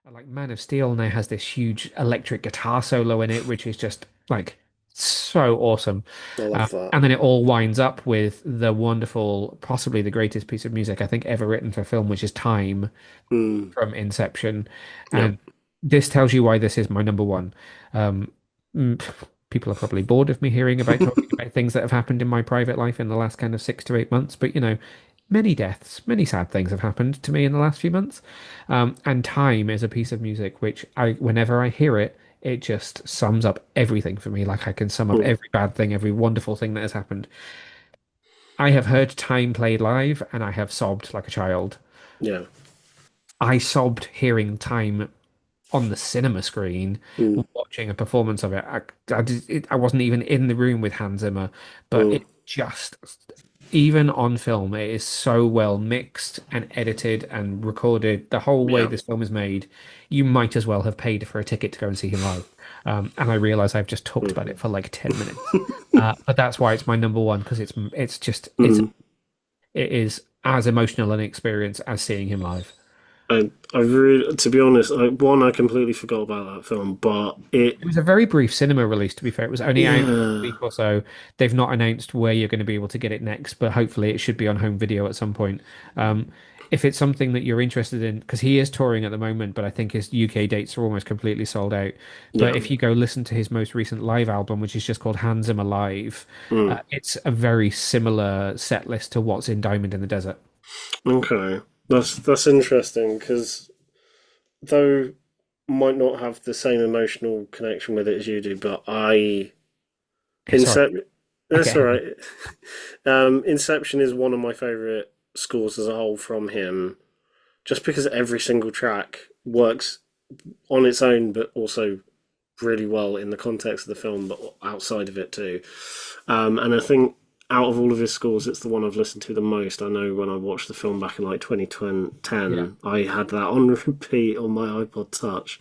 And like Man of Steel now has this huge electric guitar solo in it, which is just like so awesome. I love that. And then it all winds up with the wonderful, possibly the greatest piece of music I think ever written for film, which is Time Mm, from Inception. yeah. And this tells you why this is my number one. Um, mm, People are probably bored of me hearing about talking about things that have happened in my private life in the last kind of 6 to 8 months, but many deaths, many sad things have happened to me in the last few months. And Time is a piece of music which whenever I hear it, it just sums up everything for me. Like I can sum up Mm, every bad thing, every wonderful thing that has happened. I have heard Time played live and I have sobbed like a child. yeah. I sobbed hearing Time on the cinema screen Mm, watching a performance of it. I wasn't even in the room with Hans Zimmer, but mm, it just, even on film, it is so well mixed and edited and recorded. The whole way yeah. this film is made, you might as well have paid for a ticket to go and see him live. And I realize I've just talked about Mm. it for like 10 minutes. But that's why it's my number one because it's just Mm. it is as emotional an experience as seeing him live. I really, to be honest, I completely forgot about that film, but It was a very brief cinema release, to be fair. It was only out for a yeah, week or so. They've not announced where you're going to be able to get it next, but hopefully it should be on home video at some point. Um, if it's something that you're interested in, because he is touring at the moment, but I think his UK dates are almost completely sold out. But yeah. if you go listen to his most recent live album, which is just called Hans Zimmer Live, Mm. it's a very similar set list to what's in Diamond in the Desert. Okay, that's interesting because though might not have the same emotional connection with it as you do, but Sorry, Inception. I That's get all heavy. right. Inception is one of my favorite scores as a whole from him, just because every single track works on its own, but also really well in the context of the film, but outside of it too. And I think out of all of his scores, it's the one I've listened to the most. I know when I watched the film back in like Yeah. 2010, I had that on repeat on my iPod Touch.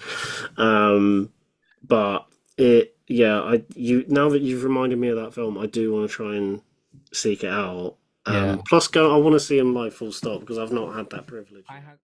But yeah, you now that you've reminded me of that film, I do want to try and seek it out. Yeah. Plus, I want to see him live full stop because I've not had that privilege I yet. had